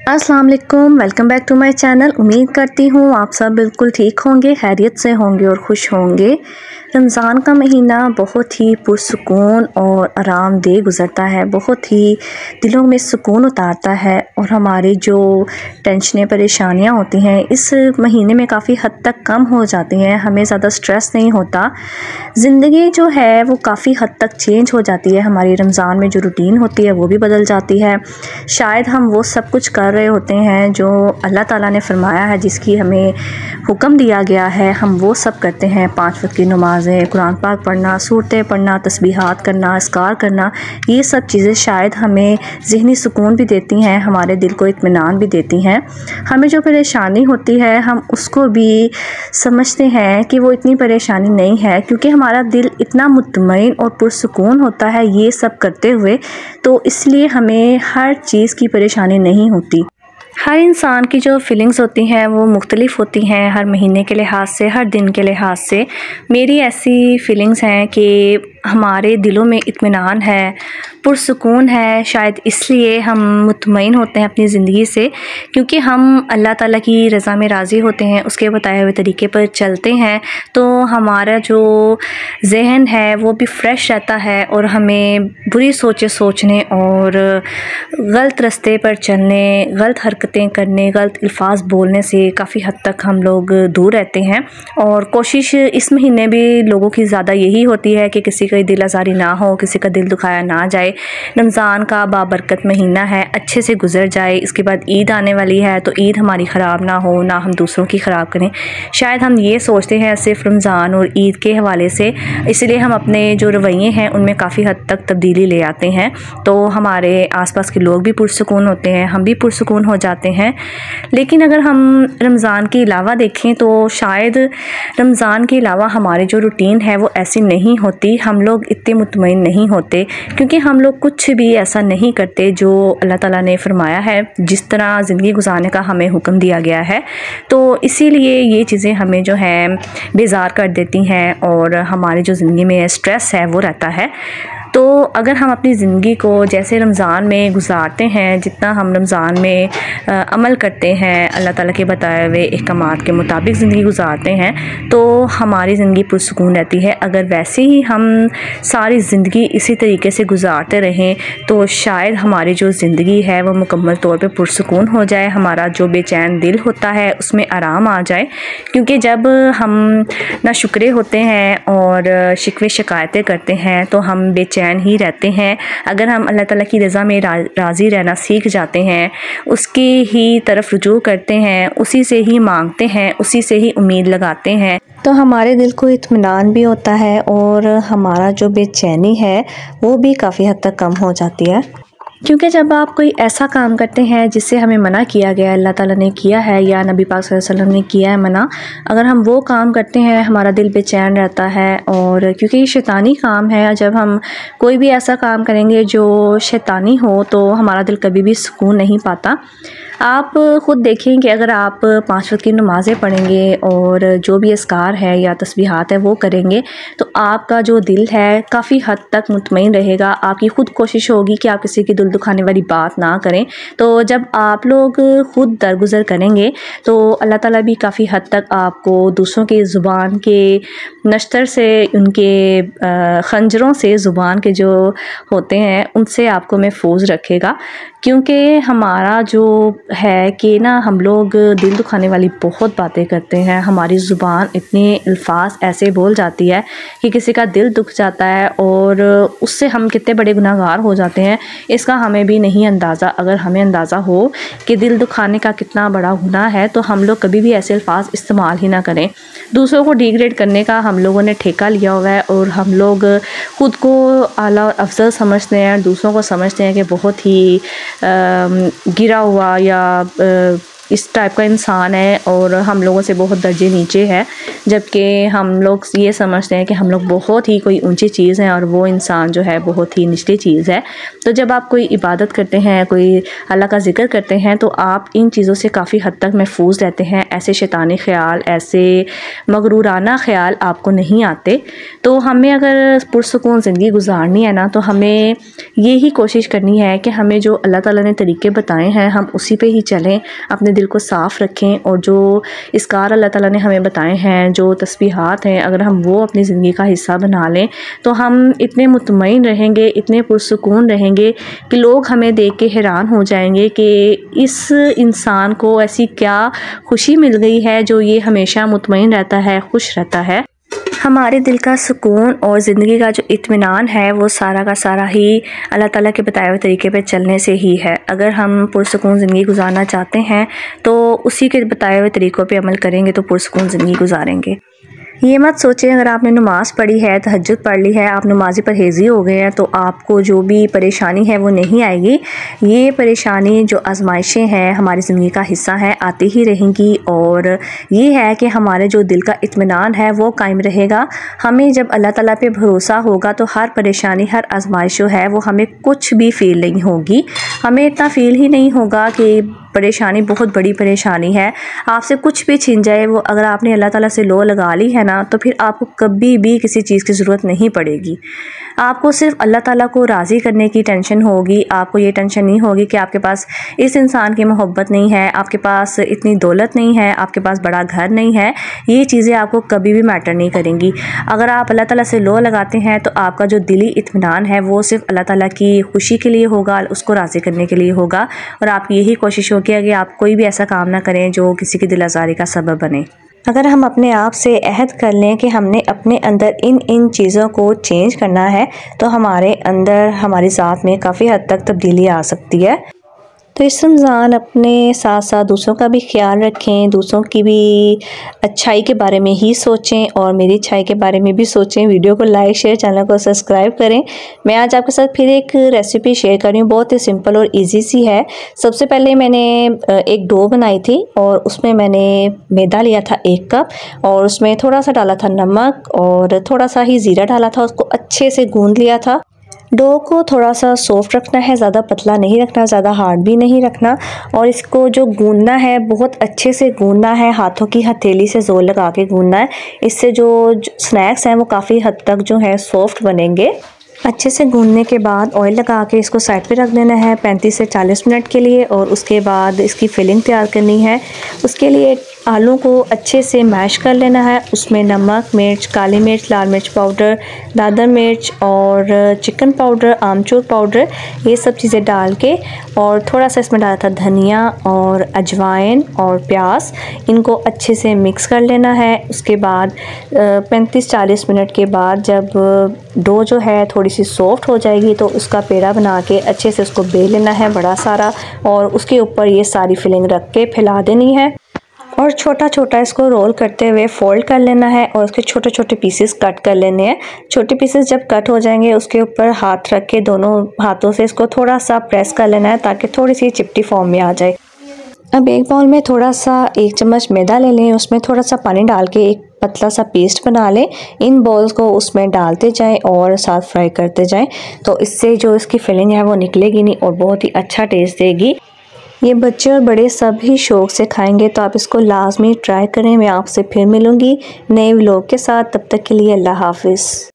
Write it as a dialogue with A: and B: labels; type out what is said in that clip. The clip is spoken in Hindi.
A: अस्सलाम वालेकुम, welcome back to my channel. उम्मीद करती हूँ आप सब बिल्कुल ठीक होंगे, खैरियत से होंगे और खुश होंगे। रमज़ान का महीना बहुत ही पुरसुकून और आरामदेह गुज़रता है, बहुत ही दिलों में सुकून उतारता है और हमारी जो टेंशनें परेशानियाँ होती हैं इस महीने में काफ़ी हद तक कम हो जाती हैं। हमें ज़्यादा स्ट्रेस नहीं होता, ज़िंदगी जो है वो काफ़ी हद तक चेंज हो जाती है। हमारी रमज़ान में जो रूटीन होती है वो भी बदल जाती है। शायद हम वो सब कुछ कर रहे होते हैं जो अल्लाह ताला ने फरमाया है, जिसकी हमें हुक्म दिया गया है, हम वो सब करते हैं। 5 वक्त की नमाज़ें, कुरान पाक पढ़ना, सूरतें पढ़ना, तस्बीहात करना, अस्कार करना, ये सब चीज़ें शायद हमें ज़हनी सुकून भी देती हैं, हमारे दिल को इत्मीनान भी देती हैं। हमें जो परेशानी होती है हम उसको भी समझते हैं कि वो इतनी परेशानी नहीं है, क्योंकि हमारा दिल इतना मुतमईन और पुरसुकून होता है ये सब करते हुए, तो इसलिए हमें हर चीज़ की परेशानी नहीं होती। हर इंसान की जो फीलिंग्स होती हैं वो मुख्तलिफ़ होती हैं, हर महीने के लिहाज से, हर दिन के लिहाज से। मेरी ऐसी फीलिंग्स हैं कि हमारे दिलों में इत्मीनान है, पुरसुकून है, शायद इसलिए हम मुतमईन होते हैं अपनी ज़िंदगी से, क्योंकि हम अल्लाह ताला की रज़ा में राज़ी होते हैं, उसके बताए हुए तरीके पर चलते हैं। तो हमारा जो ज़हन है वो भी फ़्रेश रहता है और हमें बुरी सोचें सोचने और गलत रास्ते पर चलने, गलत हरकतें करने, गलत अल्फाज बोलने से काफ़ी हद तक हम लोग दूर रहते हैं। और कोशिश इस महीने भी लोगों की ज़्यादा यही होती है कि किसी का दिल आज़ारी ना हो, किसी का दिल दुखाया ना जाए। रमज़ान का बाबरकत महीना है, अच्छे से गुजर जाए। इसके बाद ईद आने वाली है, तो ईद हमारी ख़राब ना हो, ना हम दूसरों की ख़राब करें। शायद हम ये सोचते हैं सिर्फ रमज़ान और ईद के हवाले से, इसलिए हम अपने जो रवैये हैं उनमें काफ़ी हद तक तब्दीली ले आते हैं। तो हमारे आसपास के लोग भी पुरसुकून होते हैं, हम भी पुरसुकून हो जाते हैं। लेकिन अगर हम रमज़ान के अलावा देखें तो शायद रमज़ान के अलावा हमारी जो रूटीन है वो ऐसी नहीं होती, हम लोग इतने मुतमईन नहीं होते, क्योंकि हम लोग कुछ भी ऐसा नहीं करते जो अल्लाह ताला ने फरमाया है, जिस तरह ज़िंदगी गुजारने का हमें हुक्म दिया गया है। तो इसीलिए ये चीज़ें हमें जो है बेजार कर देती हैं और हमारी जो ज़िंदगी में स्ट्रेस है वो रहता है। तो अगर हम अपनी ज़िंदगी को जैसे रमज़ान में गुजारते हैं, जितना हम रमज़ान में अमल करते हैं, अल्लाह ताला के बताए हुए अहकामात के मुताबिक ज़िंदगी गुजारते हैं, तो हमारी ज़िंदगी पुरसुकून रहती है। अगर वैसे ही हम सारी ज़िंदगी इसी तरीके से गुजारते रहें तो शायद हमारी जो ज़िंदगी है वो मुकम्मल तौर पे पुरसुकून हो जाए, हमारा जो बेचैन दिल होता है उसमें आराम आ जाए। क्योंकि जब हम नाशुक्रे होते हैं और शिकवे शिकायतें करते हैं तो हम बेचैन ही रहते हैं। अगर हम अल्लाह ताला की रज़ा में राज़ी रहना सीख जाते हैं, उसकी ही तरफ रुजू करते हैं, उसी से ही मांगते हैं, उसी से ही उम्मीद लगाते हैं, तो हमारे दिल को इत्मीनान भी होता है और हमारा जो बेचैनी है वो भी काफ़ी हद तक कम हो जाती है। क्योंकि जब आप कोई ऐसा काम करते हैं जिससे हमें मना किया गया है, अल्लाह ताला ने किया है या नबी पाक सल्लल्लाहु अलैहि वसल्लम ने किया है मना, अगर हम वो काम करते हैं हमारा दिल बेचैन रहता है। और क्योंकि ये शैतानी काम है, जब हम कोई भी ऐसा काम करेंगे जो शैतानी हो तो हमारा दिल कभी भी सुकून नहीं पाता। आप ख़ुद देखें कि अगर आप 5 वक्त की नमाज़ें पढ़ेंगे और जो भी अस्कार है या तस्बीहात है वो करेंगे, तो आपका जो दिल है काफ़ी हद तक मुतमईन रहेगा। आपकी ख़ुद कोशिश होगी कि आप किसी की दिल दुखाने वाली बात ना करें। तो जब आप लोग ख़ुद दरगुज़र करेंगे तो अल्लाह ताला भी काफ़ी हद तक आपको दूसरों की ज़ुबान के नश्तर से, उनके खंजरों से, ज़ुबान के जो होते हैं उनसे आपको महफूज रखेगा। क्योंकि हमारा जो है कि ना हम लोग दिल दुखाने वाली बहुत बातें करते हैं, हमारी ज़ुबान इतने अल्फाज ऐसे बोल जाती है कि किसी का दिल दुख जाता है और उससे हम कितने बड़े गुनाहगार हो जाते हैं इसका हमें भी नहीं अंदाज़ा। अगर हमें अंदाज़ा हो कि दिल दुखाने का कितना बड़ा गुनाह है तो हम लोग कभी भी ऐसे अल्फाज इस्तेमाल ही ना करें। दूसरों को डिग्रेड करने का हम लोगों ने ठेका लिया हुआ है और हम लोग ख़ुद को आला और अफजल समझते हैं, दूसरों को समझते हैं कि बहुत ही गिरा हुआ या इस टाइप का इंसान है और हम लोगों से बहुत दर्जे नीचे है, जबकि हम लोग ये समझते हैं कि हम लोग बहुत ही कोई ऊंची चीज़ है और वो इंसान जो है बहुत ही निचली चीज़ है। तो जब आप कोई इबादत करते हैं, कोई अल्लाह का ज़िक्र करते हैं, तो आप इन चीज़ों से काफ़ी हद तक महफूज रहते हैं। ऐसे शैतानी ख़्याल, ऐसे मगरूराना ख़्याल आपको नहीं आते। तो हमें अगर पुरसुकून ज़िंदगी गुजारनी है ना, तो हमें यही कोशिश करनी है कि हमें जो अल्लाह ताला ने तरीके बताए हैं हम उसी पे ही चलें, अपने दिल को साफ़ रखें और जो इस्कार अल्लाह ताला ने हमें बताए हैं, जो तस्बीहात हैं, अगर हम वो अपनी ज़िंदगी का हिस्सा बना लें तो हम इतने मुतमईन रहेंगे, इतने पुरसुकून रहेंगे कि लोग हमें देख के हैरान हो जाएंगे कि इस इंसान को ऐसी क्या खुशी मिल गई है जो ये हमेशा मुतमईन रहता है, खुश रहता है। हमारे दिल का सुकून और ज़िंदगी का जो इत्मीनान है वो सारा का सारा ही अल्लाह ताला के बताए हुए तरीके पे चलने से ही है। अगर हम पुरसुकून ज़िंदगी गुजारना चाहते हैं तो उसी के बताए हुए तरीक़ों पे अमल करेंगे तो पुरसुकून ज़िंदगी गुजारेंगे। ये मत सोचें अगर आपने नमाज़ पढ़ी है, तहज्जुद पढ़ ली है, आप नमाज़ी परहेज़ी हो गए हैं तो आपको जो भी परेशानी है वो नहीं आएगी। ये परेशानी जो आजमाइशें हैं हमारी ज़िंदगी का हिस्सा है, आती ही रहेंगी और ये है कि हमारे जो दिल का इत्मीनान है वो कायम रहेगा। हमें जब अल्लाह ताला पे भरोसा होगा तो हर परेशानी, हर आजमाइश जो है वो हमें कुछ भी फ़ील नहीं होगी। हमें इतना फ़ील ही नहीं होगा कि परेशानी बहुत बड़ी परेशानी है, आपसे कुछ भी छिन जाए, वो अगर आपने अल्लाह ताला से लो लगा ली है ना तो फिर आपको कभी भी किसी चीज़ की ज़रूरत नहीं पड़ेगी। आपको सिर्फ अल्लाह ताला को राज़ी करने की टेंशन होगी। आपको ये टेंशन नहीं होगी कि आपके पास इस इंसान की मोहब्बत नहीं है, आपके पास इतनी दौलत नहीं है, आपके पास बड़ा घर नहीं है। ये चीज़ें आपको कभी भी मैटर नहीं करेंगी। अगर आप अल्लाह ताला से लो लगाते हैं तो आपका जो दिली इत्मीनान है वो सिर्फ अल्लाह ताला की खुशी के लिए होगा, उसको राज़ी करने के लिए होगा और आपकी यही कोशिश होगी कि आप कोई भी ऐसा काम ना करें जो किसी की दिल आज़ारी का सबब बने। अगर हम अपने आप से अहद कर लें कि हमने अपने अंदर इन चीज़ों को चेंज करना है तो हमारे अंदर, हमारी ज़ात में काफ़ी हद तक तब्दीली आ सकती है। तो इस रमज़ान अपने साथ साथ दूसरों का भी ख्याल रखें, दूसरों की भी अच्छाई के बारे में ही सोचें और मेरी अच्छाई के बारे में भी सोचें। वीडियो को लाइक, शेयर, चैनल को सब्सक्राइब करें। मैं आज आपके साथ फिर एक रेसिपी शेयर कर रही हूँ, बहुत ही सिंपल और इजी सी है। सबसे पहले मैंने एक डो बनाई थी और उसमें मैंने मैदा लिया था 1 कप और उसमें थोड़ा सा डाला था नमक और थोड़ा सा ही ज़ीरा डाला था, उसको अच्छे से गूँध लिया था। डो को थोड़ा सा सॉफ्ट रखना है, ज़्यादा पतला नहीं रखना, ज़्यादा हार्ड भी नहीं रखना और इसको जो गूंदना है बहुत अच्छे से गूंदना है, हाथों की हथेली से ज़ोर लगा के गूंदना है। इससे जो स्नैक्स हैं वो काफ़ी हद तक जो है सॉफ्ट बनेंगे। अच्छे से गूंदने के बाद ऑयल लगा के इसको साइड पे रख देना है 35 से 40 मिनट के लिए और उसके बाद इसकी फिलिंग तैयार करनी है। उसके लिए आलू को अच्छे से मैश कर लेना है, उसमें नमक, मिर्च, काली मिर्च, लाल मिर्च पाउडर, दादर मिर्च और चिकन पाउडर, आमचूर पाउडर, ये सब चीज़ें डाल के और थोड़ा सा इसमें डाला था धनिया और अजवाइन और प्याज, इनको अच्छे से मिक्स कर लेना है। उसके बाद 35-40 मिनट के बाद जब डो जो है थोड़ी सी सॉफ्ट हो जाएगी तो उसका पेड़ा बना के अच्छे से उसको बेल लेना है बड़ा सारा और उसके ऊपर ये सारी फिलिंग रख के फैला देनी है और छोटा छोटा इसको रोल करते हुए फोल्ड कर लेना है और उसके छोटे छोटे पीसेस कट कर लेने हैं। छोटे पीसेस जब कट हो जाएंगे उसके ऊपर हाथ रख के दोनों हाथों से इसको थोड़ा सा प्रेस कर लेना है ताकि थोड़ी सी चिपटी फॉर्म में आ जाए। अब एक बाउल में थोड़ा सा 1 चम्मच मैदा ले लें, उसमें थोड़ा सा पानी डाल के एक पतला सा पेस्ट बना लें। इन बॉल्स को उसमें डालते जाएं और साथ फ्राई करते जाएं तो इससे जो इसकी फिलिंग है वो निकलेगी नहीं और बहुत ही अच्छा टेस्ट देगी। ये बच्चे और बड़े सब ही शौक़ से खाएंगे तो आप इसको लाजमी ट्राई करें। मैं आपसे फिर मिलूँगी नए व्लॉग के साथ, तब तक के लिए अल्लाह हाफिज़।